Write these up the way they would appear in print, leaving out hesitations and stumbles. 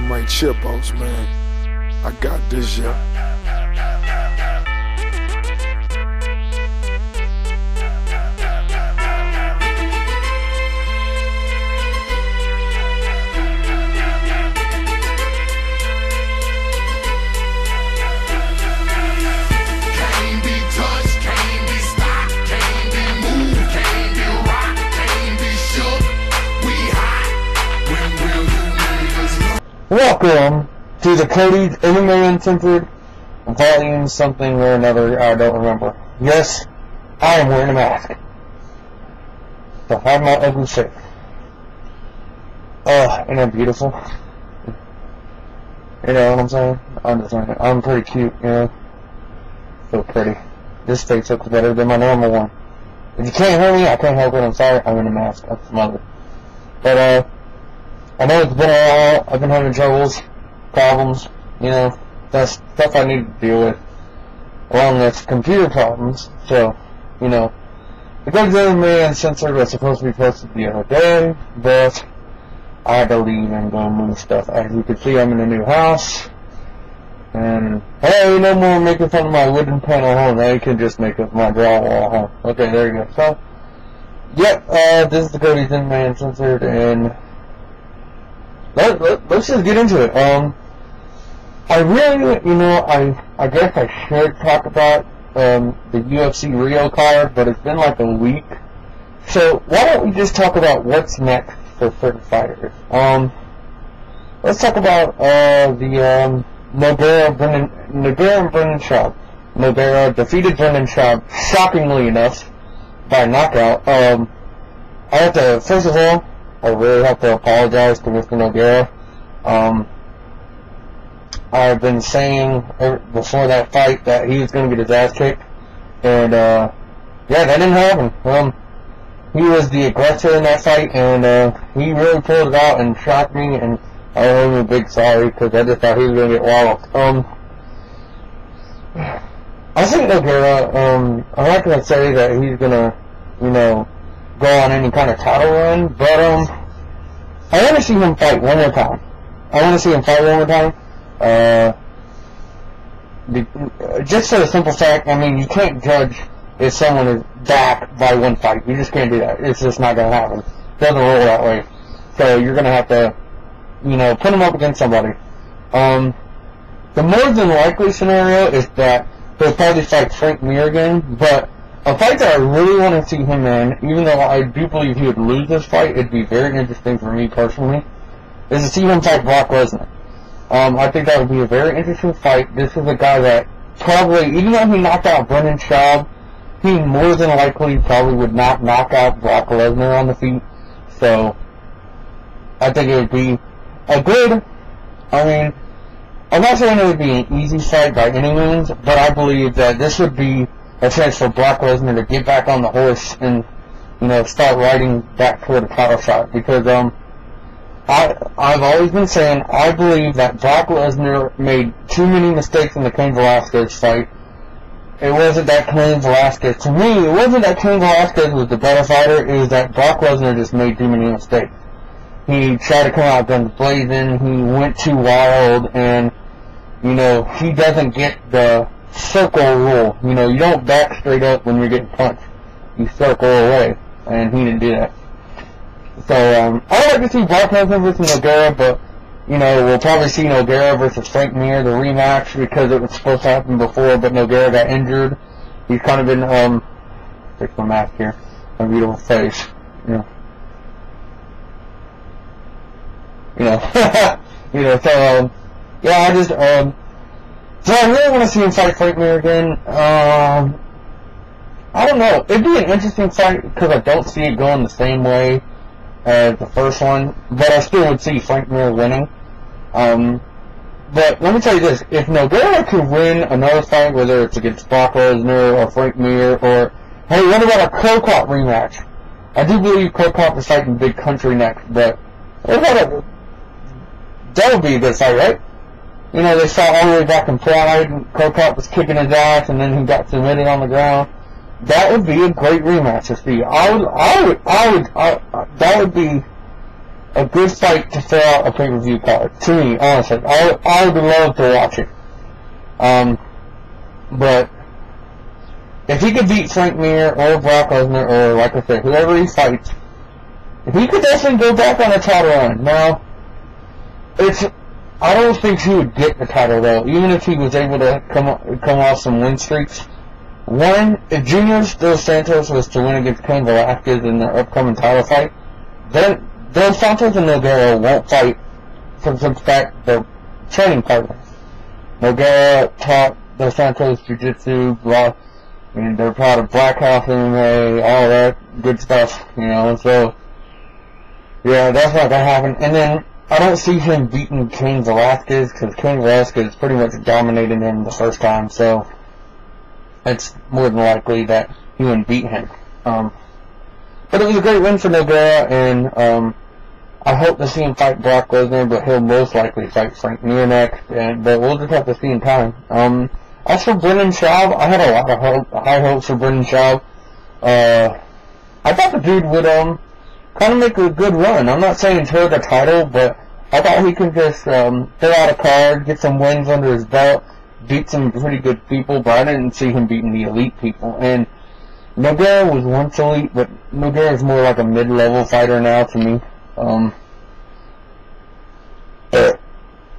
MMA chipos, man. I got this, yeah. Welcome to the Cody's MMA Uncensored volume something or another, I don't remember. Yes, I am wearing a mask to hide my ugly face. Ain't that beautiful? You know what I'm saying? I'm just saying, I'm pretty cute, you know? So pretty. This face looks better than my normal one. If you can't hear me, I can't help it, I'm sorry, I'm in a mask, I'm smothered. But, I know it's been a while, I've been having troubles, problems, you know, that's stuff I need to deal with, along with computer problems, so, you know, the Cody's MMA Uncensored was supposed to be posted the other day, but I had to leave and go move stuff. As you can see, I'm in a new house, and, hey, no more making fun of my wooden panel home, now you can just make up my drywall home. Okay, there you go. So, yep, this is the Cody's MMA Uncensored, and let's just get into it. I really, you know, I guess I should talk about the UFC Rio card, but it's been like a week. So why don't we just talk about what's next for certain fighters? Let's talk about the Nogueira and Brendan Schaub. Nogueira defeated Brendan Schaub, shockingly enough, by knockout. I have to, first of all, I really have to apologize to Mr. Nogueira. I've been saying before that fight that he was going to get his ass kicked, and yeah, that didn't happen. He was the aggressor in that fight, and he really pulled it out and shocked me, and I owe him a big sorry because I just thought he was going to get walloped. I think Nogueira, I'm not going to say that he's going to, you know, go on any kind of title run, but I want to see him fight one more time. Just for the simple fact, I mean, you can't judge if someone is back by one fight. You just can't do that. It's just not going to happen. It doesn't roll that way. So you're going to have to, you know, put him up against somebody. The more than likely scenario is that he'll probably fight Frank Mir again, but a fight that I really want to see him in, even though I do believe he would lose this fight, it'd be very interesting for me personally, is to see him fight Brock Lesnar. I think that would be a very interesting fight. This is a guy that probably, even though he knocked out Brendan Schaub, he more than likely probably would not knock out Brock Lesnar on the feet. So, I think it would be a good, I mean, I'm not saying it would be an easy fight by any means, but I believe that this would be a chance for Brock Lesnar to get back on the horse and, you know, start riding back toward a title shot. Because I've always been saying I believe that Brock Lesnar made too many mistakes in the Cain Velasquez fight. It wasn't that Cain Velasquez, to me, it wasn't that Cain Velasquez was the better fighter. It was that Brock Lesnar just made too many mistakes. He tried to come out guns blazing. He went too wild, and you know, he doesn't get the circle rule. You know, you don't back straight up when you're getting punched. You circle away, and he didn't do that. So, I would like to see Brock Lesnar versus Nogueira, but, you know, we'll probably see Nogueira versus Frank Mir, the rematch, because it was supposed to happen before, but Nogueira got injured. He's kind of been, fix my mask here. My beautiful face. You know, so, yeah, I just, so I really want to see him fight Frank Mir again. I don't know. It'd be an interesting fight because I don't see it going the same way as the first one, but I still would see Frank Mir winning. But let me tell you this: if Nogueira could win another fight, whether it's against Brock Lesnar or Frank Mir, or hey, what about a Crow Cop rematch? I do believe Crow Cop is fighting Big Country next, but that would be a good fight, right? You know, they fought all the way back in Pride, and Crow Cop was kicking his ass, and then he got submitted on the ground. That would be a great rematch to see. That would be a good fight to fill out a pay-per-view card. To me, honestly, I would love to watch it. But if he could beat Frank Mir or Brock Lesnar or, like I said, whoever he fights, if he could definitely go back on a title run. Now, I don't think he would get the title though, even if he was able to come off some win streaks. One, if Junior Dos Santos was to win against Cain Velasquez in the upcoming title fight, then Dos Santos and Nogueira won't fight for the fact they're training partners. Nogueira taught Dos Santos Jiu-Jitsu, and they're part of Black House MMA, all that good stuff, so, yeah, that's not gonna happen. And then, I don't see him beating Cain Velasquez, because Cain Velasquez pretty much dominated him the first time, so it's more than likely that he wouldn't beat him. But it was a great win for Nogueira, and I hope to see him fight Brock Lesnar, but he'll most likely fight Frank Mir next, but we'll just have to see in time. As for Brendan Schaub, I had a lot of high hopes for Brendan Schaub. I thought the dude would kind of make a good run. I'm not saying toward the title, but I thought he could just fill out a card, get some wins under his belt, beat some pretty good people, but I didn't see him beating the elite people. And Nogueira was once elite, but Nogueira is more like a mid-level fighter now to me. Oh,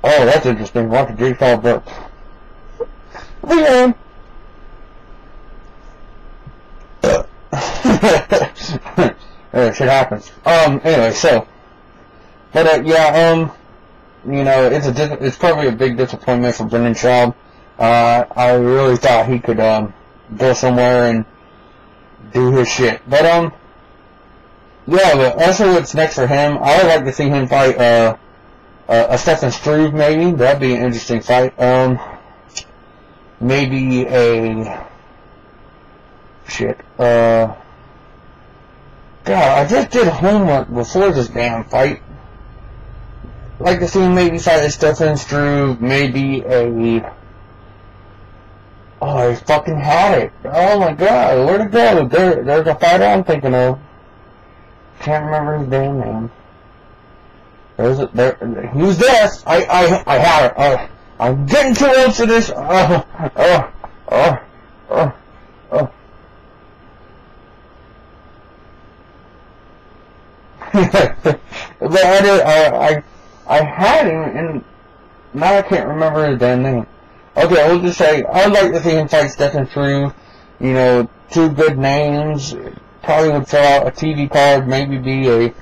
that's interesting. Watch a jigsaw burp. Shit happens. Anyway, so, but yeah, it's probably a big disappointment for Brendan Schaub. I really thought he could go somewhere and do his shit, but yeah. But also, what's next for him? I would like to see him fight a Stefan Struve, maybe. That'd be an interesting fight. Maybe a God, I just did homework before this damn fight. I'd like to see him maybe fight a Stefan Struve, maybe a... Oh, I fucking had it. Oh my god, where'd it go? There's a fighter I'm thinking of. Can't remember his damn name. Who's this? I had it. I'm getting too old for this. But I had him, and now I can't remember his damn name. Okay, we'll just say, I'd like to see him fight Stefan Struve. Two good names. Probably would fill out a TV card, maybe be a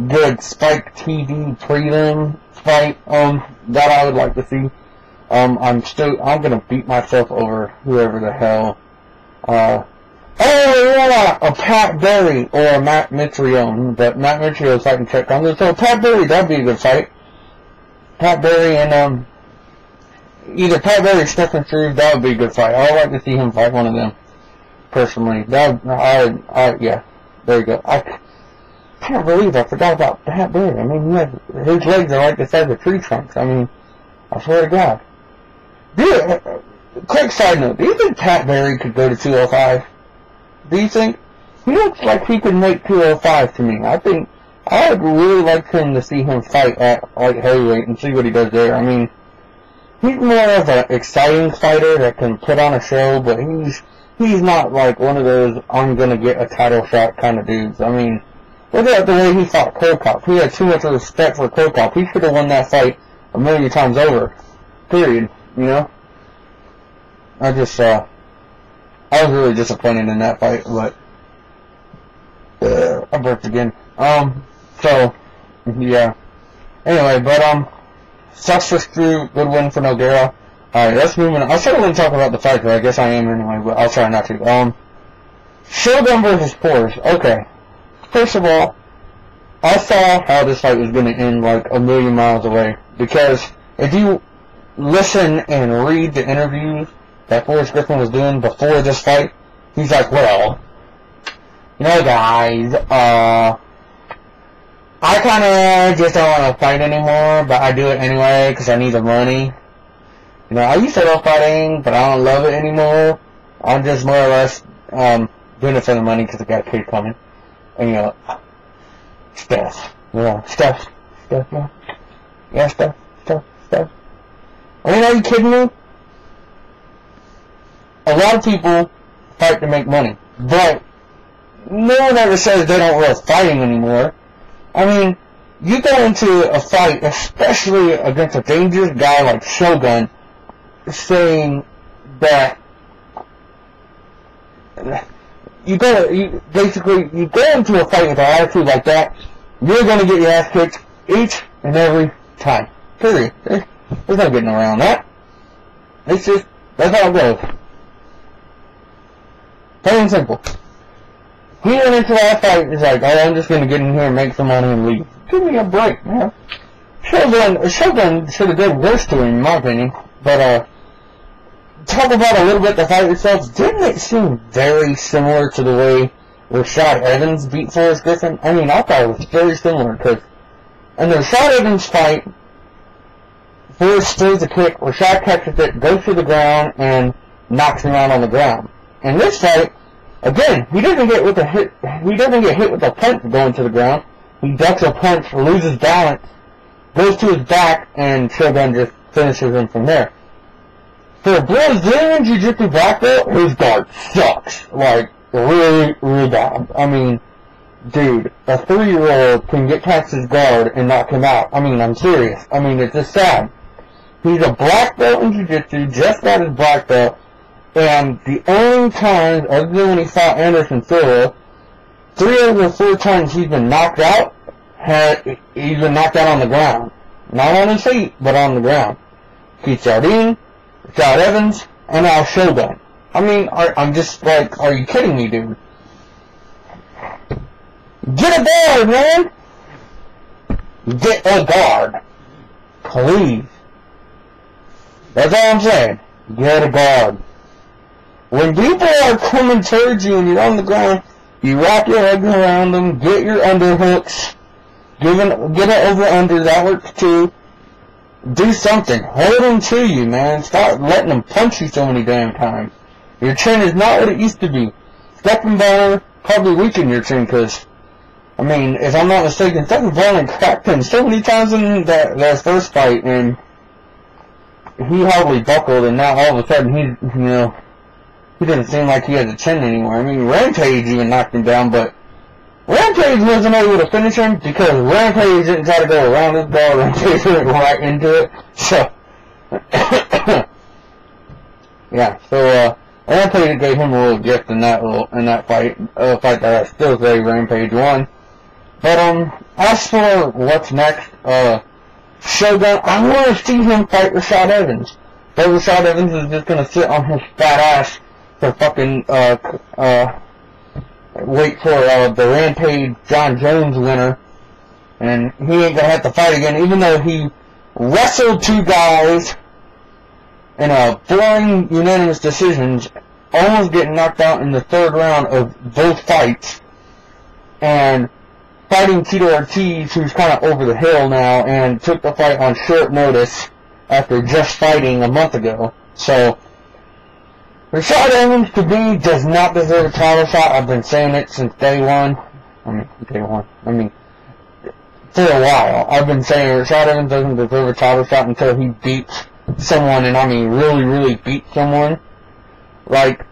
good Spike TV prelim fight, that I would like to see. I'm gonna beat myself over whoever the hell, a Pat Berry or a Matt Mitrione, but Matt Mitrione's fighting Chet Conlon, so Pat Berry, that'd be a good fight. Pat Berry and, either Pat Berry or Stefan Struve, that would be a good fight. I would like to see him fight one of them, personally. Yeah, there you go. I can't believe I forgot about Pat Berry. I mean, his legs are like the size of tree trunks. I mean, I swear to God. Dude, quick side note, do you think Pat Berry could go to 205? Do you think? He looks like he could make 205 to me. I think I would really like to see him fight at light heavyweight and see what he does there. I mean, he's more of an exciting fighter that can put on a show, but he's not like one of those I'm gonna get a title shot kind of dudes. I mean, look at the way he fought Krokop. He had too much respect for Krokop. He should have won that fight a million times over. Period. I was really disappointed in that fight, but I burped again. So yeah. Anyway, but sucks for Struve, good win for Nogueira. Alright, let's move on. I said I wouldn't talk about the fight, but I guess I am anyway, but I'll try not to. Shogun versus Porter. Okay. First of all, I saw how this fight was going to end like a million miles away, because if you listen and read the interviews that Forrest Griffin was doing before this fight, he's like, well, guys, I kind of just don't want to fight anymore, but I do it anyway because I need the money. I used to love fighting, but I don't love it anymore. I'm just more or less doing it for the money because I got a kid coming. And, Steph, Yeah, Steph, yeah. Yeah, Steph. I mean, are you kidding me? A lot of people fight to make money, but no one ever says they don't love fighting anymore. I mean, you go into a fight, especially against a dangerous guy like Shogun, saying that you go into a fight with an attitude like that, you're going to get your ass kicked each and every time. Period. There's no getting around that. It's just, that's how it goes. Plain and simple. He went into that fight and was like, oh, I'm just going to get in here and make some money and leave. Give me a break, man. Shogun should have done worse to him, in my opinion. But, talk about a little bit the fight itself. Didn't it seem very similar to the way Rashad Evans beat Forrest Griffin? I mean, I thought it was very similar, because in the Rashad Evans fight, Forrest throws a kick, Rashad catches it, goes to the ground, and knocks him out on the ground. In this fight, again, he doesn't get hit with a punch going to the ground. He ducks a punch, loses balance, goes to his back, and Shogun just finishes him from there. For a Brazilian Jiu-Jitsu black belt, his guard sucks. Like, really, really bad. I mean, dude, a 3-year-old can get past his guard and knock him out. I mean, I'm serious. I mean, it's just sad. He's a black belt in Jiu-Jitsu, just got his black belt, and the only times, other than when he fought Anderson Silva, 3 of the 4 times he's been knocked out, he's been knocked out on the ground. Not on his feet, but on the ground. Keith Jardine, Rashad Evans, and now Shogun. I mean, I'm just like, are you kidding me, dude? Get a guard, man! Get a guard. Please. That's all I'm saying. Get a guard. When people are coming towards you and you're on the ground, you wrap your legs around them, get your underhooks, get an over-under, that works too. Do something. Hold them to you, man. Stop letting them punch you so many damn times. Your chin is not what it used to be. Stephen Bonner probably weakened your chin, because, I mean, if I'm not mistaken, Stephen Bonner cracked him so many times in that first fight, and he hardly buckled, and now all of a sudden he didn't seem like he had a chin anymore. I mean, Rampage even knocked him down, but Rampage wasn't able to finish him because Rampage didn't try to go around his guard. Rampage went right into it. So, yeah. So, Rampage gave him a little gift in that fight. A fight that I still say Rampage won. But as for what's next, Shogun, I want to see him fight Rashad Evans. But Rashad Evans is just gonna sit on his fat ass for fucking wait for the Rampage John Jones winner, and he ain't gonna have to fight again, even though he wrestled 2 guys in a boring unanimous decisions, almost getting knocked out in the 3rd round of both fights, and fighting Tito Ortiz, who's kind of over the hill now, and took the fight on short notice after just fighting a month ago. So, Rashad Evans, to me, does not deserve a title shot. I've been saying it since day one. I mean, for a while. I've been saying Rashad Evans doesn't deserve a title shot until he beats someone, and I mean really, really beats someone. Like,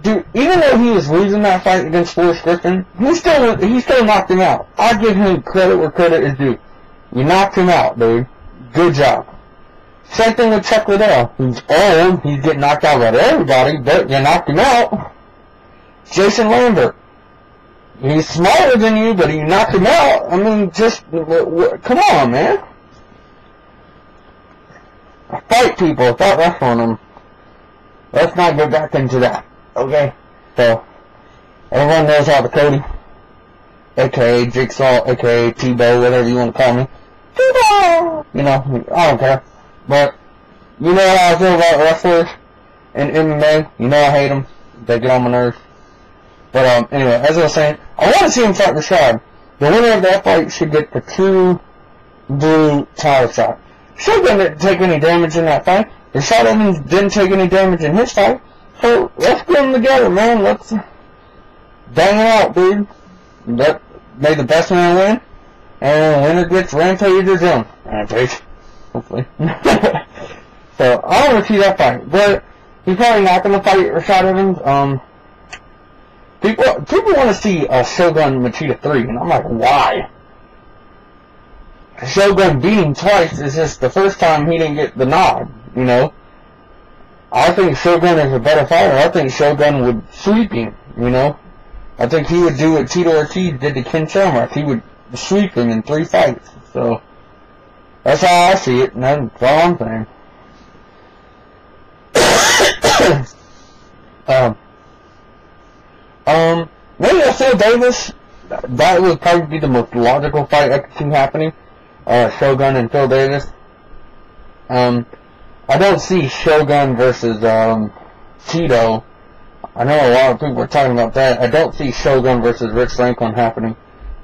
dude, even though he was losing that fight against Forrest Griffin, he still knocked him out. I give him credit where credit is due. You knocked him out, dude. Good job. Same thing with Chuck Liddell. He's old, he's getting knocked out by everybody, but you knocked him out. Jason Lambert. He's smaller than you, but you knocked him out. I mean, just, come on, man. Fight people, stop wrestling them. Let's not get back into that, okay? So, everyone knows how the Cody, a.k.a. Jigsaw, a.k.a. T-Bow, whatever you want to call me. T-Bow! You know, I don't care. But, you know how I feel about wrestlers in MMA. You know I hate them. They get on my nerves. But, anyway, as I was saying, I want to see him fight Rashad. The winner of that fight should get the 2 blue title shot. Shogun didn't take any damage in that fight. Rashad Evans didn't take any damage in his fight. So, let's get them together, man. Let's bang it out, dude. May the best man win. and winner gets Rampage or Jones. Rampage, hopefully. So I want to see that fight, but he's probably not going to fight Rashad Evans. People want to see a Shogun Machida 3, and I'm like, why? Shogun beat him twice. It's just the first time he didn't get the nod, you know. I think Shogun is a better fighter. I think Shogun would sweep him, you know. I think he would do what Tito Ortiz did to Ken Shamrock. He would sweep him in 3 fights. So that's how I see it, and that's all I'm saying. Maybe a Phil Davis. That would probably be the most logical fight I could see happening. Shogun and Phil Davis. I don't see Shogun versus Tito. I know a lot of people are talking about that. I don't see Shogun versus Rich Franklin happening.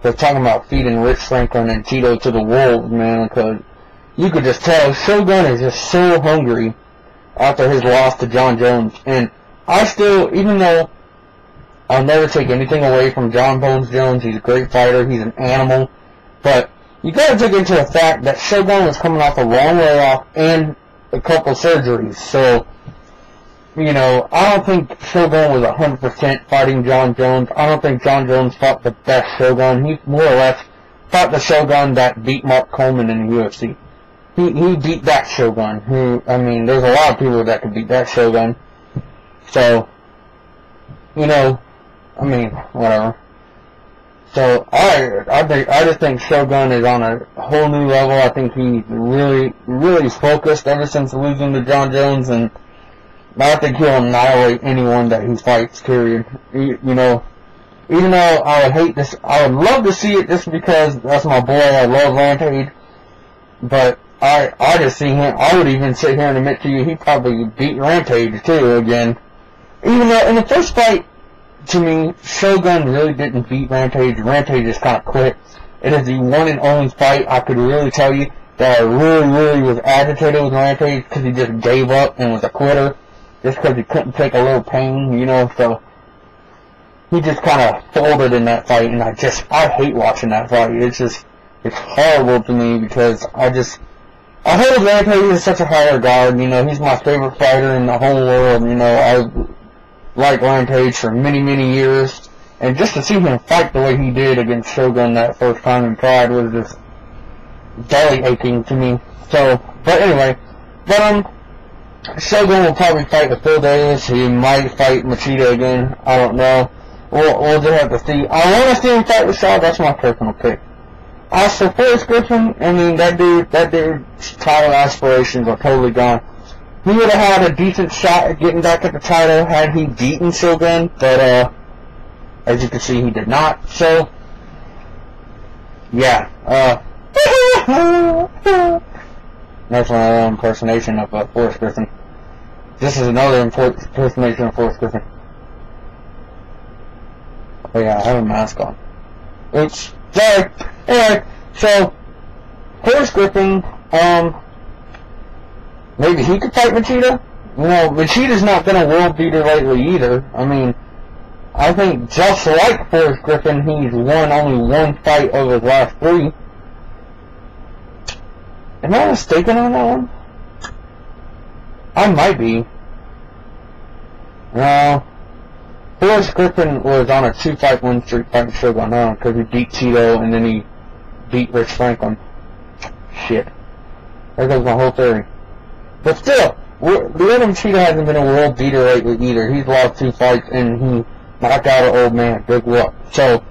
They're talking about feeding Rich Franklin and Tito to the wolves, man, because you could just tell Shogun is just so hungry after his loss to John Jones. And I still, even though I'll never take anything away from John Bones Jones, he's a great fighter, he's an animal, but you gotta take into the fact that Shogun was coming off a long layoff and a couple surgeries, so, you know, I don't think Shogun was 100% fighting John Jones. I don't think John Jones fought the best Shogun. He more or less fought the Shogun that beat Mark Coleman in the UFC. He beat that Shogun, who, I mean, there's a lot of people that could beat that Shogun. So, you know, I mean, whatever. So, I just think Shogun is on a whole new level. I think he's really focused ever since losing to John Jones, and I think he'll annihilate anyone that he fights, period. You know, even though I would hate this, I would love to see it just because that's my boy, I love Rampage, but I just see him, I would even sit here and admit to you, he probably beat Rampage too again. Even though in the first fight, to me, Shogun really didn't beat Rampage. Rampage just kind of quit. It is the one and only fight I could really tell you that I really was agitated with Rampage because he just gave up and was a quitter. Just because he couldn't take a little pain, you know, so he just kind of folded in that fight, and I hate watching that fight. It's horrible to me because I hold Rampage in such a high regard, you know, he's my favorite fighter in the whole world, you know, I like Rampage for many years, and just to see him fight the way he did against Shogun that first time in Pride was just belly aching to me. So, but anyway, Shogun will probably fight with Phil Davis. He might fight Machida again. I don't know. We'll just have to see. I want to see him fight with Shaw. That's my personal pick. As for Forrest Griffin, I mean, that dude's title aspirations are totally gone. He would have had a decent shot at getting back at the title had he beaten Shogun, but, as you can see, he did not. So, yeah, that's my own impersonation of Forrest Griffin. This is another impersonation of Forrest Griffin. Oh yeah, I have a mask on. Oops. Sorry. Anyway, so, Forrest Griffin, maybe he could fight Machida? You know, Machida's not been a world beater lately either. I mean, I think just like Forrest Griffin, he's won only one fight of his last 3. Am I mistaken on that one? I might be. No. Forrest Griffin was on a 2-fight win streak fighting Shogun because he beat Tito and then he beat Rich Franklin. Shit. There goes my whole theory. But still, Leonard Machida hasn't been a world beater lately either. He's lost 2 fights and he knocked out an old man. Big whoop. So,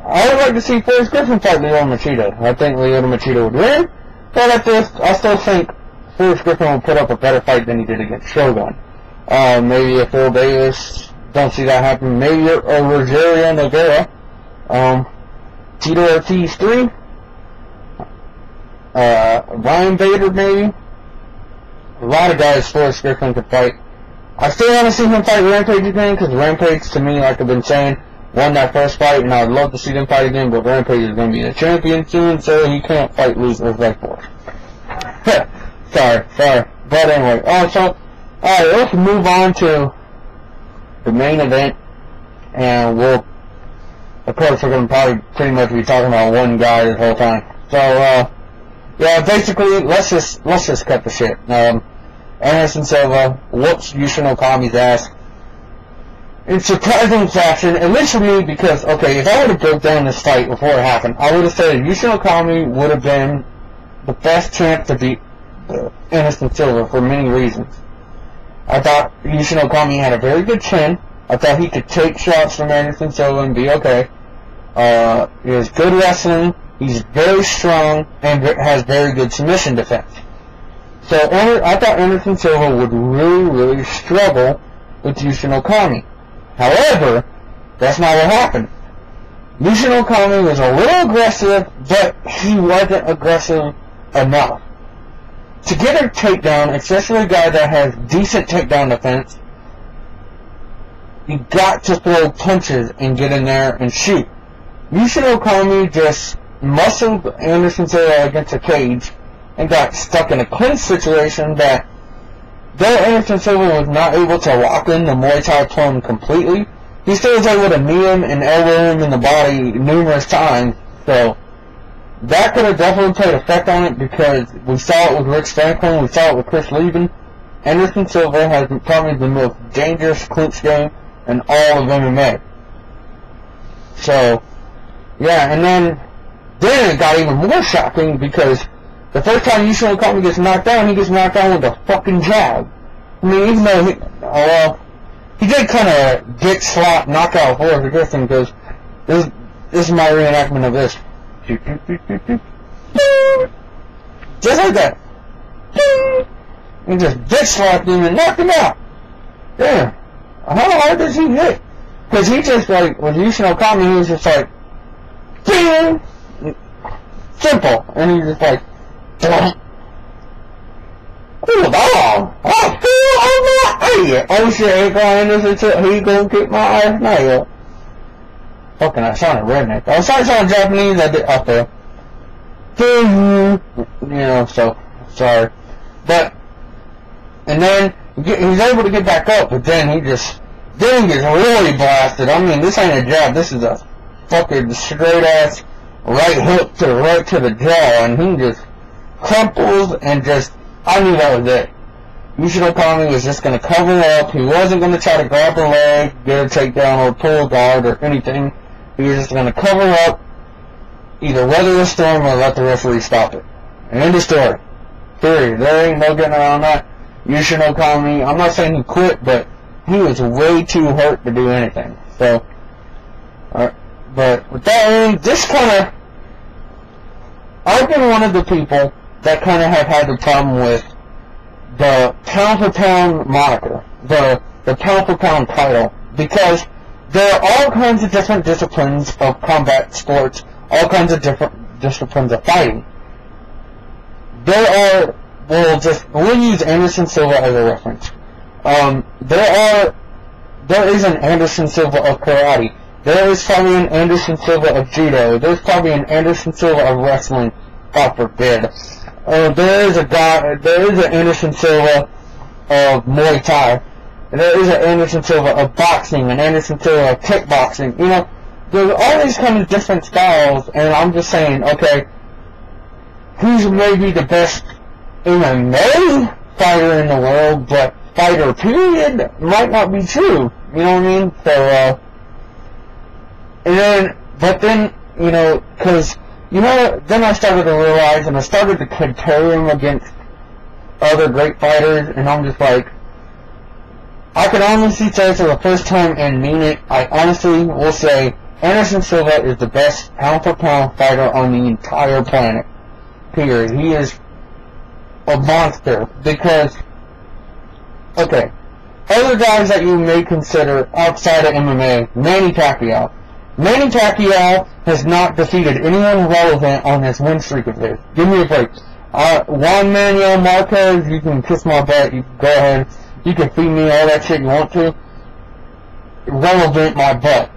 I would like to see Forrest Griffin fight Leonard Machida. I think Leonard Machida would win. But I still think Forrest Griffin will put up a better fight than he did against Shogun. Maybe a Phil Davis. Don't see that happen. Maybe a Rogerio Nogueira. Tito Ortiz 3. Ryan Bader maybe. A lot of guys Forrest Griffin could fight. I still want to see him fight Rampage again, because Rampage, to me, like I've been saying, won that first fight, and I'd love to see them fight again, but Rampage is going to be the champion soon, so he can't fight lose respect for it. Sorry. But anyway, alright, let's move on to the main event, and we'll of course, we're going to probably pretty much be talking about one guy this whole time. So, yeah, basically, let's just cut the shit. Anderson Silva whoops Yushin Okami's ass in surprising fashion, at least for me, because, okay, if I would have broke down this fight before it happened, I would have said Yushin Okami would have been the best chance to beat Anderson Silva for many reasons. I thought Yushin Okami had a very good chin. I thought he could take shots from Anderson Silva and be okay. He has good wrestling. He's very strong and has very good submission defense. So I thought Anderson Silva would really struggle with Yushin Okami. However, that's not what happened. Yushin Okami was a little aggressive, but he wasn't aggressive enough. To get a takedown, especially a guy that has decent takedown defense, you got to throw punches and get in there and shoot. Yushin Okami just muscled Anderson Silva against a cage and got stuck in a clinch situation that, though Anderson Silva was not able to lock in the Muay Thai plum completely, he still was able to knee him and elbow him in the body numerous times. So that could have definitely played effect on it, because we saw it with Rick Franklin, we saw it with Chris Levin. Anderson Silva has probably the most dangerous clinch game in all of MMA. So, yeah, and then it got even more shocking, because the first time Yushin Okami gets knocked down, he gets knocked down with a fucking jab. I mean, even though he did kind of get slap knockout for the Griffin, because this is my reenactment of this. Just like that. He just dick slapped him and knocked him out. Damn. How hard does he hit? Because he just, like, with Yushin Okami, he was just like, bing! Simple. And he just like, cool dog. Oh shit, he gonna kick my ass now. Fucking, I sounded redneck. I was trying to sound Japanese, I did up there. You know, so, sorry. But, and then, he's able to get back up, but then he gets really blasted. I mean, this ain't a jab, this is a fucking straight ass right hook right to the jaw, and he just crumples and just, I knew that was it. Yushin Okami was just going to cover up. He wasn't going to try to grab the leg, get a takedown, or pull a guard, or anything. He was just going to cover up, either weather the storm or let the referee stop it. And end of story. Period. There ain't no getting around that. Yushin Okami, I'm not saying he quit, but he was way too hurt to do anything. So, but with that, this kind of, I've been one of the people that kind of have had the problem with the pound-for-pound moniker, the pound-for-pound title, because there are all kinds of different disciplines of combat sports, all kinds of different disciplines of fighting. We'll use Anderson Silva as a reference. There is an Anderson Silva of karate. There is probably an Anderson Silva of judo. There's probably an Anderson Silva of wrestling, God forbid. There is an Anderson Silva of Muay Thai. There is an Anderson Silva of boxing, an Anderson Silva of kickboxing. You know, there's all these kind of different styles, and I'm just saying, okay, who's maybe the best MMA fighter in the world, but fighter period might not be true. You know what I mean? So, but then, you know, because, you know, then I started to realize, and I started to compare him against other great fighters, and I'm just like, I can honestly say for the first time and mean it, I honestly will say Anderson Silva is the best pound-for-pound fighter on the entire planet. Period. He is a monster, because, okay, other guys that you may consider outside of MMA, Manny Pacquiao. Manny Pacquiao has not defeated anyone relevant on this win streak of his. Give me a break. Juan Manuel Marquez, you can kiss my butt, you can go ahead, you can feed me all that shit you want to. Relevant my butt.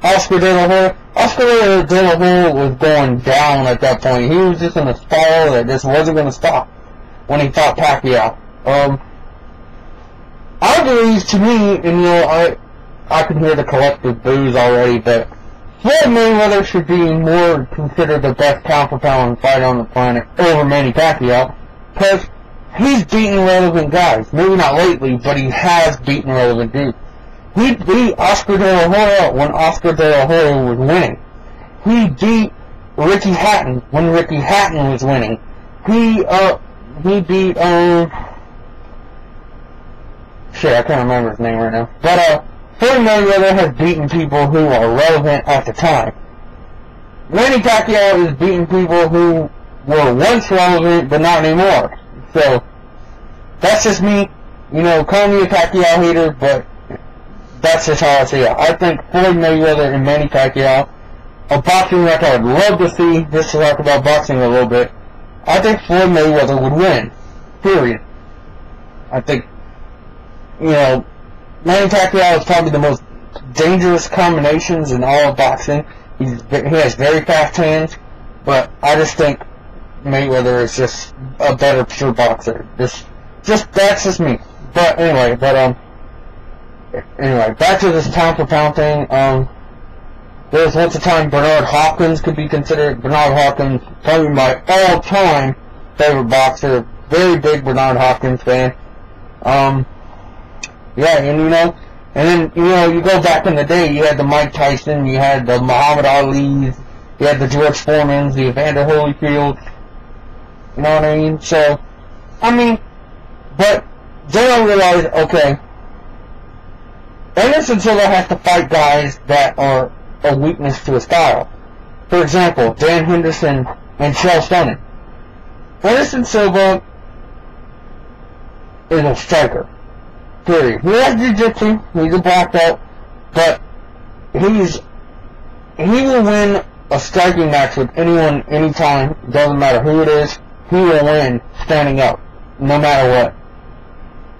Oscar De La Hoya was going down at that point. He was just in a spiral that just wasn't going to stop when he fought Pacquiao. I believe, to me, and you know, I can hear the collective boos already, but Floyd Mayweather should be more considered the best pound-for-pound fighter on the planet over Manny Pacquiao, because he's beaten relevant guys. Maybe not lately, but he has beaten relevant dudes. He beat Oscar De La Hoya when Oscar De La Hoya was winning. He beat Ricky Hatton when Ricky Hatton was winning. He beat, shit, I can't remember his name right now. But, Floyd Mayweather has beaten people who are relevant at the time. Manny Pacquiao is beating people who were once relevant, but not anymore. So, that's just me. You know, call me a Pacquiao hater, but that's just how I see it. I think Floyd Mayweather and Manny Pacquiao, a boxing match I would love to see, just to talk about boxing a little bit, I think Floyd Mayweather would win. Period. I think, you know, Manny Pacquiao is probably the most dangerous combinations in all of boxing. He has very fast hands, but I just think Mayweather is just a better pure boxer. Just that's just me. But anyway, back to this pound for pound thing. There was once a time Bernard Hopkins could be considered. Bernard Hopkins, probably my all-time favorite boxer. Very big Bernard Hopkins fan. Yeah, and then, you go back in the day, you had the Mike Tyson, you had the Muhammad Ali's, you had the George Foremans, the Evander Holyfields, you know what I mean? So, but then I realized, okay, Anderson Silva has to fight guys that are a weakness to his style. For example, Dan Henderson and Chael Sonnen. Anderson Silva is a striker. Period. He has jiu-jitsu, he's a black belt, but he will win a striking match with anyone, anytime, doesn't matter who it is, he will win standing up, no matter what.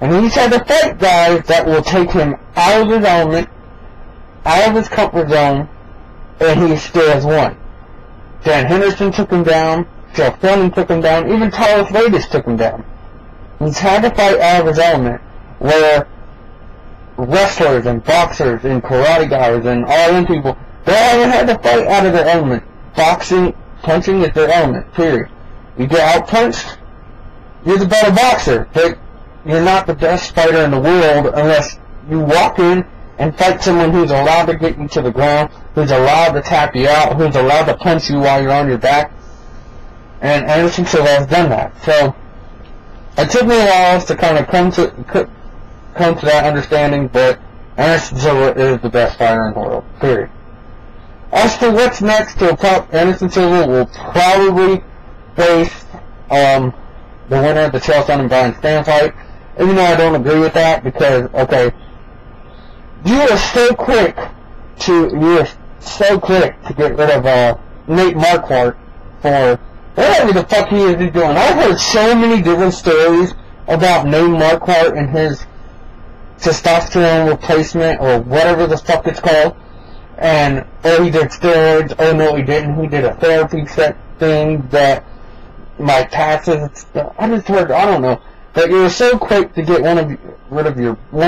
And he's had to fight guys that will take him out of his element, out of his comfort zone, and he still has won. Dan Henderson took him down, Chael Sonnen took him down, even Carlos Vegas took him down. He's had to fight out of his element, where wrestlers and boxers and karate guys and all them people, they haven't had to fight out of their element. Boxing, punching is their element, period. You get out-punched, you're the better boxer, but you're not the best fighter in the world unless you walk in and fight someone who's allowed to get you to the ground, who's allowed to tap you out, who's allowed to punch you while you're on your back. And Anderson Silva has done that. So, it took me a while to kind of come to that understanding, but Anderson Silva is the best fighter in the world, period. As for what's next, Anderson Silva will probably face the winner of the Chael Sonnen and Brian Stann fight, even though I don't agree with that, because, okay, you are so quick to get rid of Nate Marquardt for whatever the fuck he is doing. I've heard so many different stories about Nate Marquardt and his testosterone replacement, or whatever the fuck it's called, and, oh, he did steroids, oh, no, he didn't, he did a therapy set thing that might pass it. I just heard, I don't know, but you're so quick to get rid of one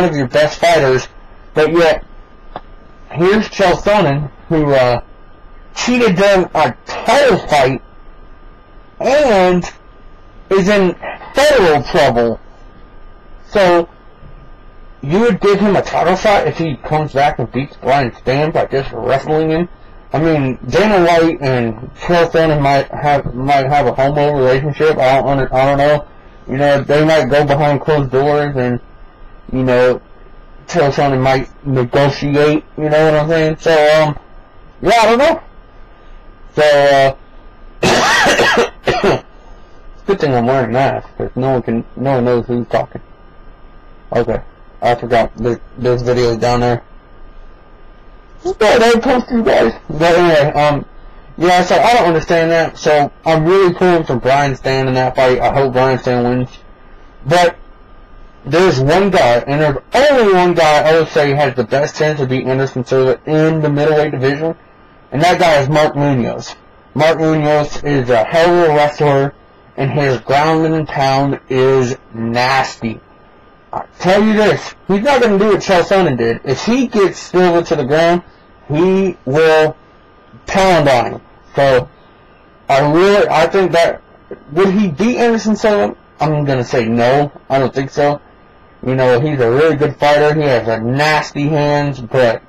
of your best fighters, but yet, here's Chael Sonnen, who, cheated during a title fight, and is in federal trouble. So, you would give him a title shot if he comes back and beats Brian Stann by just wrestling him? I mean, Dana White and Chael Sonnen might have a homo relationship. I don't know. You know, they might go behind closed doors, and, you know, Chael Sonnen might negotiate, you know what I'm saying? So, yeah, I don't know. So, it's a good thing I'm wearing a mask, because no one knows who's talking. Okay, I forgot, there's videos down there. I post you guys. But anyway, yeah, so I don't understand that, so I'm really pulling for Brian Stann in that fight. I hope Brian Stann wins. But, there's one guy, and there's only one guy I would say has the best chance of beating Anderson Silva in the middleweight division, and that guy is Mark Munoz. Mark Munoz is a hell of a wrestler, and his ground and pound is nasty. I tell you this, he's not going to do what Chael Sonnen did. If he gets Silva to the ground, he will pound on him. So, I think that, would he beat Anderson Silva? I'm going to say no. I don't think so. You know, he's a really good fighter. He has a nasty hands, but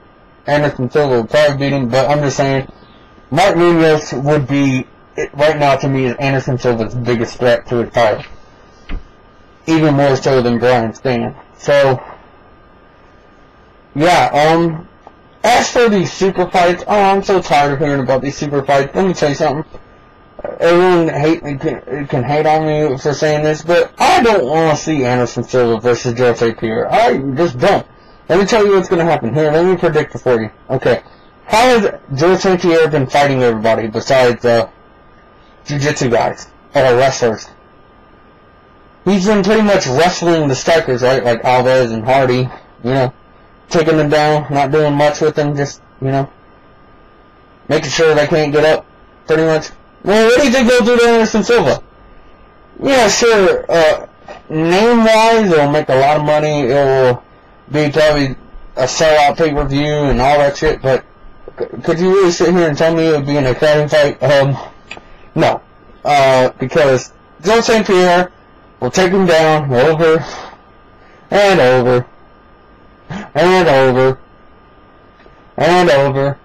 Anderson Silva would probably beat him. But I'm just saying, Mark Munoz would be, right now to me, is Anderson Silva's biggest threat to his title. Even more so than Brian Stann. So, yeah, as for these super fights, I'm so tired of hearing about these super fights. Let me tell you something. Everyone can hate on me for saying this, but I don't want to see Anderson Silva versus George St. Pierre. I just don't. Let me tell you what's going to happen. Here, let me predict it for you. Okay. How has George St. Pierre been fighting everybody besides jiu-jitsu guys or wrestlers? He's been pretty much wrestling the strikers, right? Like Alvarez and Hardy, you know, taking them down, not doing much with them, just, you know, making sure they can't get up, pretty much. Well, what do you think they'll do to Anderson Silva? Yeah, sure, name-wise, it'll make a lot of money, it'll be probably a sellout pay-per-view and all that shit, but could you really sit here and tell me it would be an exciting fight? No. Because George St. Pierre will take him down over and over and over and over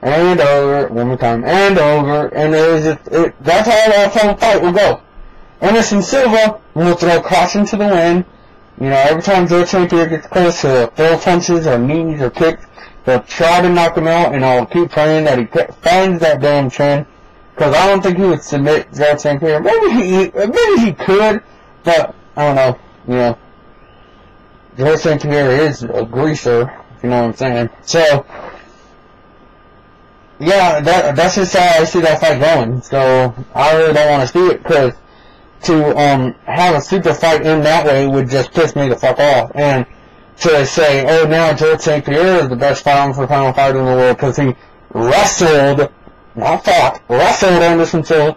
and over, one more time, and over, and that's how that whole fight will go. Anderson Silva will throw caution to the wind. You know, every time George St. Pierre gets close to throw punches or knees or kicks, they'll try to knock him out, and I'll keep praying that he finds that damn chin, because I don't think he would submit George St. Pierre. Maybe he could, but I don't know, you know. George St. Pierre is a greaser, if you know what I'm saying. So, yeah, that's just how I see that fight going. So, I really don't want to see it, because to have a super fight in that way would just piss me the fuck off. And to say, oh, now George St. Pierre is the best pound for pound fighter in the world because he wrestled, not fought, wrestled Anderson Silva.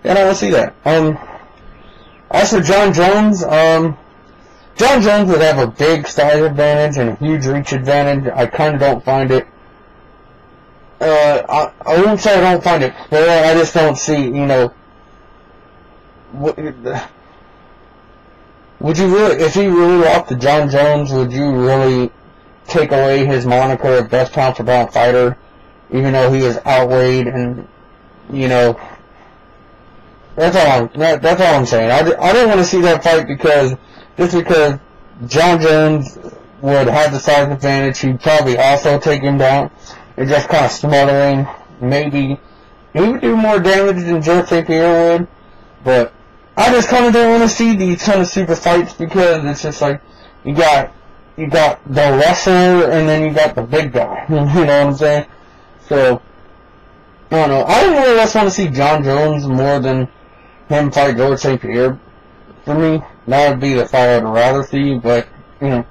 Yeah, I don't see that. As for John Jones, John Jones would have a big size advantage and a huge reach advantage. I kind of don't find it, I won't say I don't find it fair, I just don't see, you know, would you really, if he really walked to John Jones, would you really take away his moniker of best pound for pound fighter, even though he is outweighed and, you know, that's all I'm saying. I don't want to see that fight because John Jones would have the size advantage. He'd probably also take him down and just kind of smother him. Maybe he would do more damage than George St. Pierre would, but I just kind of don't want to see these kind of super fights because it's just like you got the wrestler and then you got the big guy. You know what I'm saying? So I don't know. I don't really just want to see John Jones more than him fight George St. Pierre. For me, that would be the fight I'd rather see. But you know,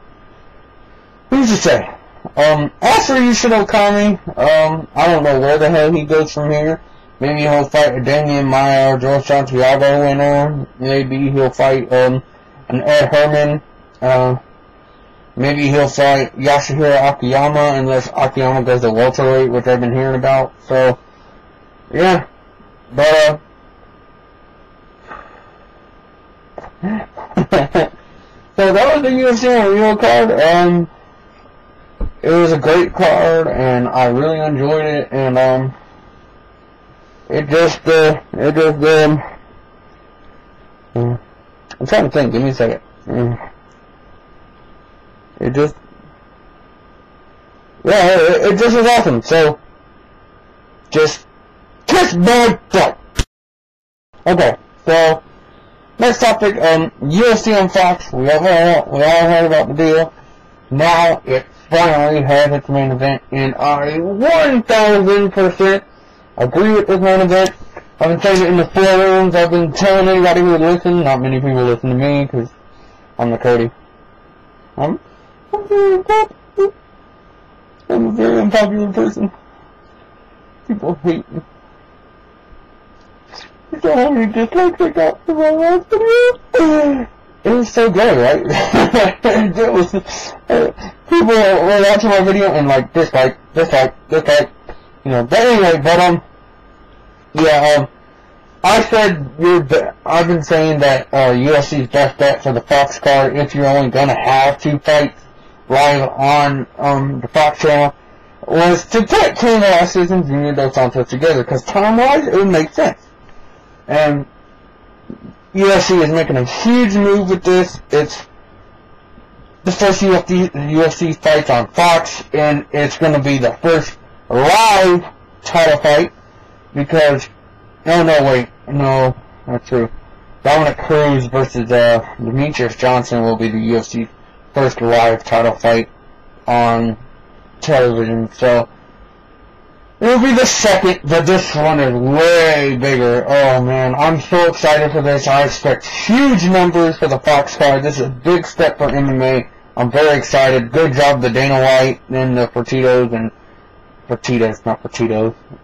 who's to say? As for Yushin Okami, I don't know where the hell he goes from here. Maybe he'll fight a Damian Maia or George Santiago winner. Maybe he'll fight an Ed Herman. Maybe he'll fight Yasuhiro Akiyama unless Akiyama goes to welterweight, which I've been hearing about. So, yeah. But, so that was the UFC Real card. It was a great card, and I really enjoyed it, and, I'm trying to think, give me a second. It just was awesome, so, just kiss my butt. Okay, so, next topic, UFC on Fox, we all heard about the deal. Now, it finally has its main event, and I 1000% agree with this main event. I've been saying it in the forums, I've been telling anybody who would listen, not many people listen to me, because I'm the Cody. I'm a very unpopular person. People hate me. You saw how many dislikes I got for my last video? It was so good, right? It was, people were watching my video and like, dislike. But anyway, I've been saying that UFC's best bet for the Fox card, if you're only gonna have 2 fights live on the Fox channel, was to put Cain Velasquez and Junior Dos Santos together, because time-wise, it would make sense. And UFC is making a huge move with this. It's the first UFC fights on Fox, and it's going to be the first live title fight, because, no, not true. Dominic Cruz versus Demetrius Johnson will be the UFC's first live title fight on television, so it'll be the second, but this one is way bigger. Oh man, I'm so excited for this. I expect huge numbers for the Fox card. This is a big step for MMA. I'm very excited. Good job to Dana White and the Fertitas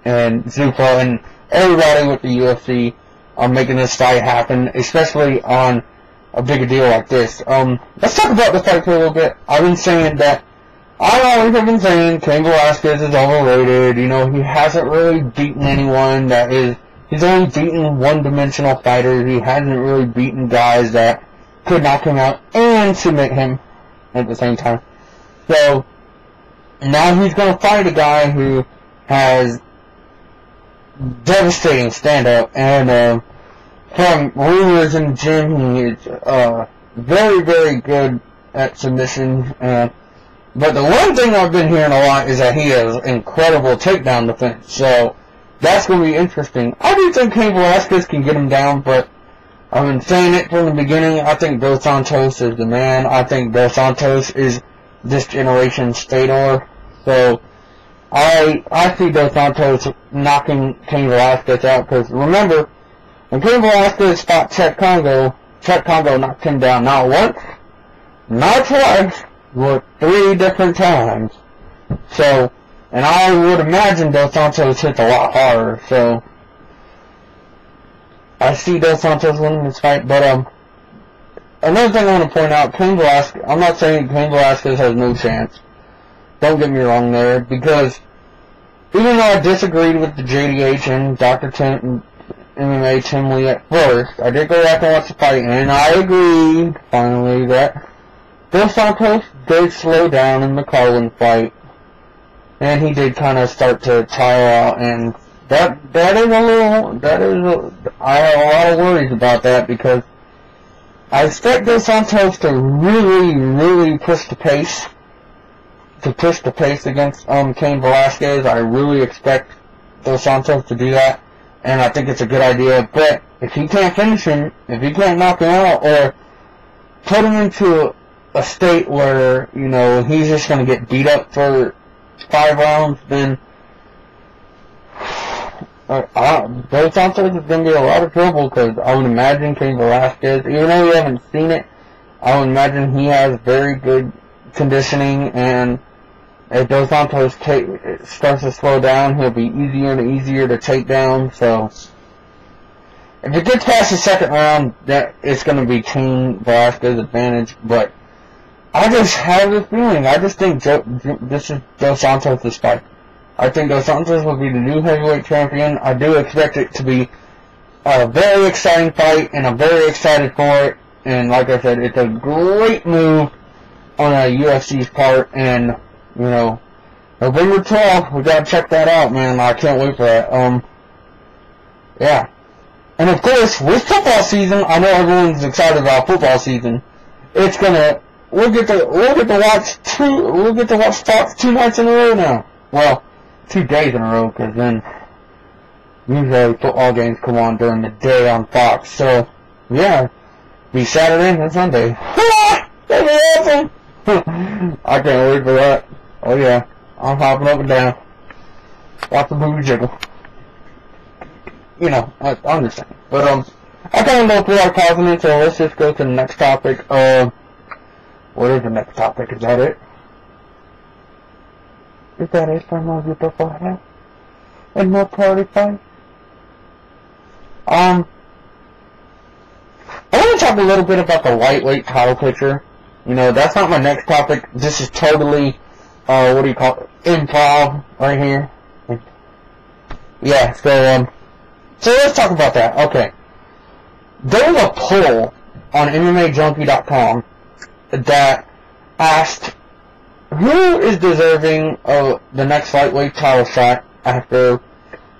and Zuffa and everybody with the UFC on making this fight happen, especially on a bigger deal like this. Let's talk about the fight for a little bit. I always have been saying Cain Velasquez is overrated. He hasn't really beaten anyone he's only beaten one-dimensional fighters. He hasn't really beaten guys that could knock him out and submit him at the same time. So, now he's going to fight a guy who has devastating stand-up, and from rumors in the gym, he is very, very good at submission, but the one thing I've been hearing a lot is that he has incredible takedown defense, so that's going to be interesting. I do think Cain Velasquez can get him down, but I've been saying it from the beginning. I think Dos Santos is the man. I think Dos Santos is this generation's Fedor, so I see Dos Santos knocking Cain Velasquez out, because remember, when Cain Velasquez fought Chet Congo knocked him down not once, not twice, but 3 different times. So, and I would imagine Dos Santos hits a lot harder, so I see Dos Santos winning this fight. But another thing I want to point out, Cain Velasquez, I'm not saying Cain Velasquez has no chance. Don't get me wrong there, because even though I disagreed with the JDH and Dr. MMA Tim Lee at first, I did go back and watch the fight, and I agreed, finally, that Dos Santos did slow down in the Carlin fight, and he did kind of start to tire out, and I have a lot of worries about that, because I expect Dos Santos to really, really push the pace against Cain Velasquez. I really expect Dos Santos to do that, and I think it's a good idea. But if he can't finish him, if he can't knock him out, or put him into a state where, he's just going to get beat up for 5 rounds, then Dos Santos is going to be a lot of trouble, because I would imagine Cain Velasquez, even though we haven't seen it, I would imagine he has very good conditioning, and if Dos Santos starts to slow down, he'll be easier and easier to take down. So if it gets past the second round, that it's going to be Cain Velasquez's advantage. But I just have this feeling. I just think this is Dos Santos' fight. I think Dos Santos will be the new heavyweight champion. I do expect it to be a very exciting fight, and I'm very excited for it. And like I said, it's a great move on a UFC's part, and November 12th, we gotta check that out, man. I can't wait for that. Yeah. And of course, with football season, I know everyone's excited about football season. We'll get to watch Fox 2 nights in a row now. Well, 2 days in a row, because then usually football games come on during the day on Fox. So, yeah, be Saturday and Sunday. That'd be awesome! I can't wait for that. Oh yeah, I'm hopping up and down. Watch the movie jiggle. I understand. But, I kind of know through our causing it, so let's just go to the next topic. What is the next topic? Is that it? Is that it for my beautiful hair? And more party fight? I want to talk a little bit about the lightweight title picture. That's not my next topic. This is totally, improv right here. yeah, so let's talk about that. Okay. There was a poll on MMAJunkie.com that asked who is deserving of the next lightweight title shot after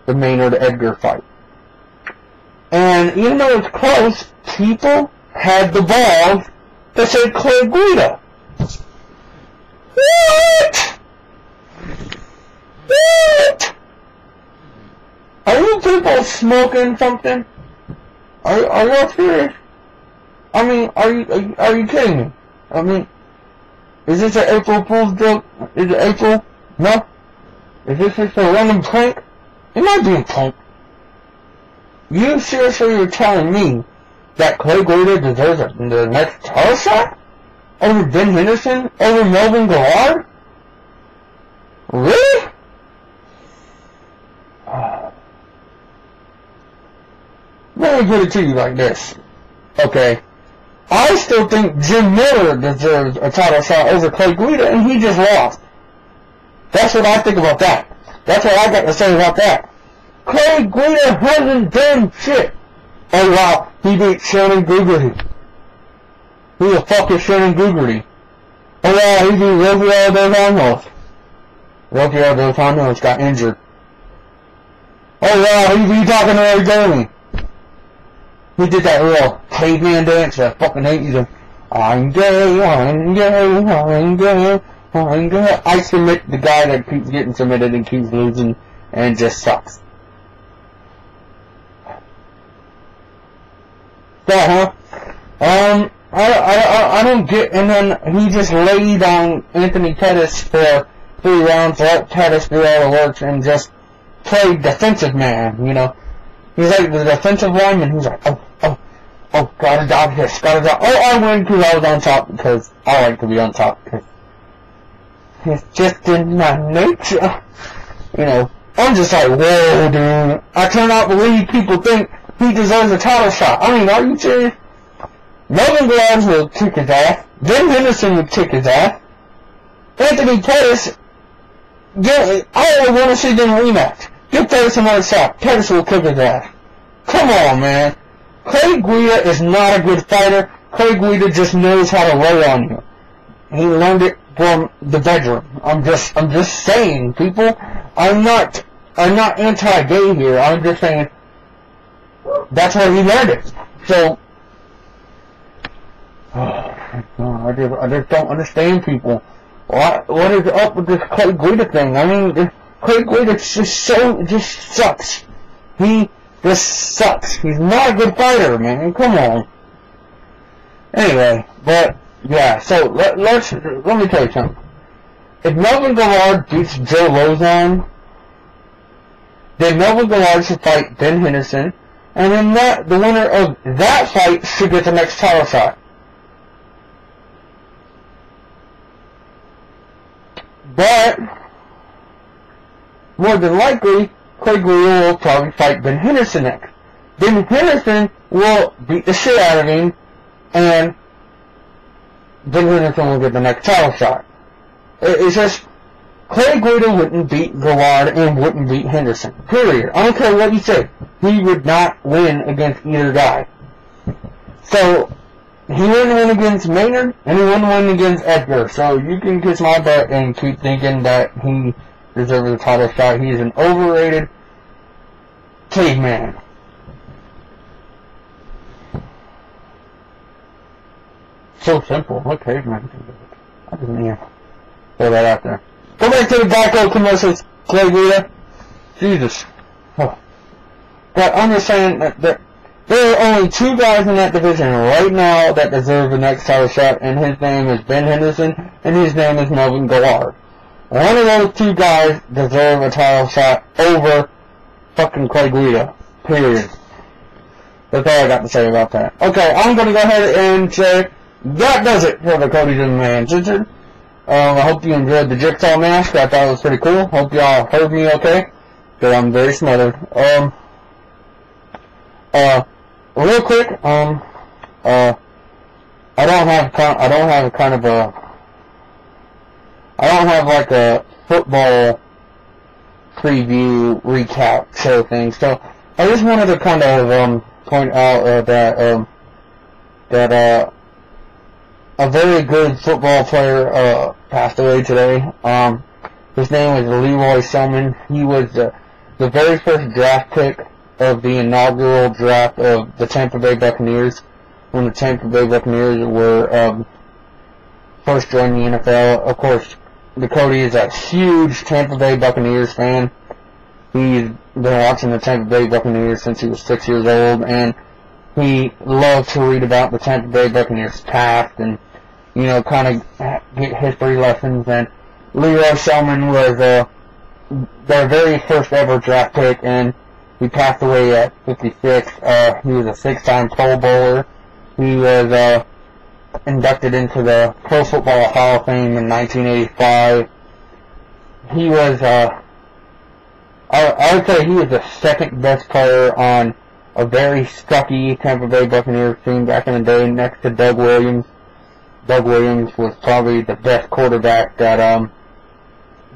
the Maynard-Edgar fight. And even though it's close, people had the balls to say Clay Guida. What? What? Are you people smoking something? Are y'all serious? I mean, are you kidding me? I mean, is this an April Fool's joke? Is it April? No? Is this just a random prank? It might be a prank. You seriously are telling me that Clay Guida deserves the next title shot? Over Ben Henderson? Over Melvin Guillard? Really? Let me put it to you like this. Okay. I still think Jim Miller deserves a title shot over Clay Guida, and he just lost. That's what I think about that. That's what I got to say about that. Clay Guida hasn't done shit. Oh wow, he beat Shannon Googherty. Who the fuck is Shannon Googherty? Oh wow, he beat Rafael Dos Anjos. Rafael Dos Anjos got injured. Oh wow, he beat talking to Origami. He did that real caveman dance that I fucking hate you. I'm gay, I'm gay, I'm gay, I'm gay. I submit the guy that keeps getting submitted and keeps losing and just sucks. That, huh? I don't get, and then he just laid on Anthony Pettis for 3 rounds, let Pettis do all the work and just played defensive man, you know. He's like the defensive lineman. He's like, oh, gotta dodge this, gotta dodge. Oh, I win because I was on top because I like to be on top because it's just in my nature. You know, I'm just like, whoa, dude. I cannot believe people think he deserves a title shot. I mean, are you serious? Melvin Guillard will kick his ass. Ben Henderson would kick his ass. Anthony Pettis, yeah, I want to see them rematch. Give Pettis another shot. Pettis will kick his ass. Come on, man. Clay Guida is not a good fighter. Clay Guida just knows how to lay on you. He learned it from the bedroom. I'm just saying, people. I'm not anti-gay here. I'm just saying that's where he learned it. So, I just don't understand people. What is up with this Clay Guida thing? I mean, Clay Guida just sucks. He just sucks. He's not a good fighter, man. Come on. Anyway, but yeah. So let me tell you something. If Melvin Guillard beats Joe Lozon, then Melvin Guillard should fight Ben Henderson, and then the winner of that fight should get the next title shot. But more than likely, Clay Guida will probably fight Ben Henderson next. Ben Henderson will beat the shit out of him, and Ben Henderson will get the next title shot. It's just, Clay Guida wouldn't beat Guillard and wouldn't beat Henderson. Period. I don't care what you say. He would not win against either guy. So, he wouldn't win against Maynard, and he wouldn't win against Edgar. So, you can kiss my butt and keep thinking that he deserves a title shot. He is an overrated caveman. So simple. What caveman? I just need to throw that out there. Go back to the Geico commercials, Clay Guida. Jesus. Oh. But I'm just saying that there are only 2 guys in that division right now that deserve the next title shot, and his name is Ben Henderson, and his name is Melvin Guillard. One of those 2 guys deserve a title shot over fucking Clay Guida. Period. That's all I got to say about that. Okay, I'm going to go ahead and say that does it for the Cody's MMA Uncensored. I hope you enjoyed the Jigsaw mask. I thought it was pretty cool. Hope y'all heard me okay, because I'm very smothered. Real quick, I don't have like a football preview, recap, show thing. So I just wanted to kind of point out that a very good football player passed away today. His name was Leroy Selman. He was the very first draft pick of the inaugural draft of the Tampa Bay Buccaneers, when the Tampa Bay Buccaneers were first joined the NFL. Of course, the Cody is a huge Tampa Bay Buccaneers fan. He's been watching the Tampa Bay Buccaneers since he was 6 years old, and he loves to read about the Tampa Bay Buccaneers past and, you know, kind of get history lessons. And Leroy Selman was their very first ever draft pick, and he passed away at 56. He was a 6-time Pro Bowler. He was inducted into the Pro Football Hall of Fame in 1985. He was, I would say he was the second best player on a very sucky Tampa Bay Buccaneers team back in the day, next to Doug Williams. Doug Williams was probably the best quarterback that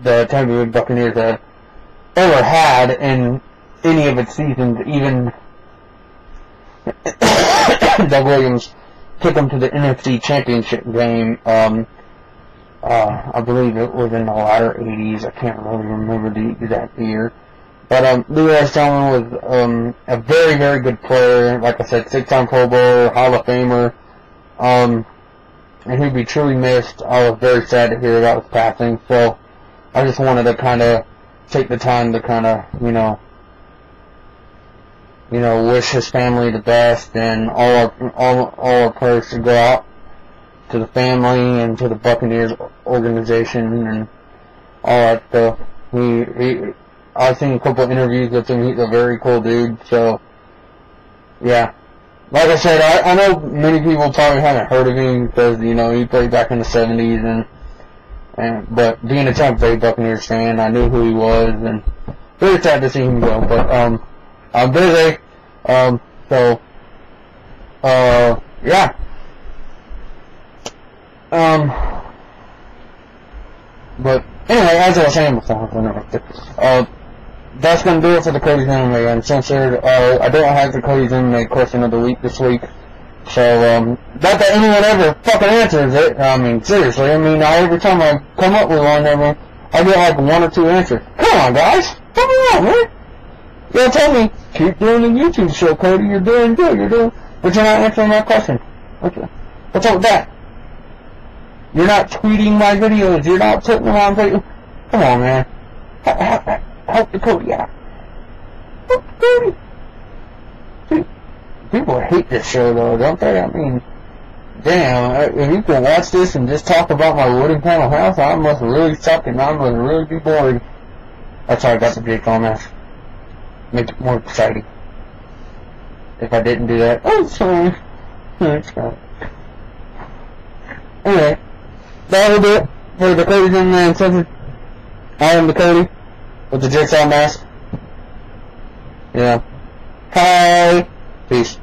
the Tampa Bay Buccaneers had ever had in any of its seasons. Even Doug Williams took them to the NFC Championship game. I believe it was in the latter 80s. I can't really remember the exact year. But Leroy Selman was a very, very good player. Like I said, 6-time Pro Bowler, Hall of Famer. And he'd be truly missed. I was very sad to hear about his passing. So I just wanted to kind of take the time to kind of, you know, wish his family the best, and all our prayers to go out to the family and to the Buccaneers organization and all that stuff. I've seen a couple of interviews with him. He's a very cool dude. So yeah, like I said, I know many people probably haven't heard of him because, you know, he played back in the 70s, but being a Tampa Bay Buccaneers fan, I knew who he was, and very sad to see him go. But I'm busy. Yeah. But anyway, as I was saying before, that's going to do it for the Cody's MMA Uncensored. I don't have the Cody's MMA question of the week this week. So, not that anyone ever fucking answers it. I mean, seriously. I mean, every time I come up with one, I get like 1 or 2 answers. Come on, guys. Come on, man. You'll tell me, keep doing the YouTube show, Cody. You're doing good. But you're not answering my question. What's up with that? You're not tweeting my videos. You're not putting them on video. Come on, man. Help the Cody out. Help the Cody. People hate this show, though, don't they? I mean, damn, if you can watch this and just talk about my wooden panel house, I must really suck and I must really be bored. That's how I got the Jake on that. Make it more exciting. If I didn't do that, oh, sorry. It's fine. Anyway, that will do it for the Cody's MMA Uncensored. I am the Cody with the Jigsaw mask. Yeah. Hi. Peace.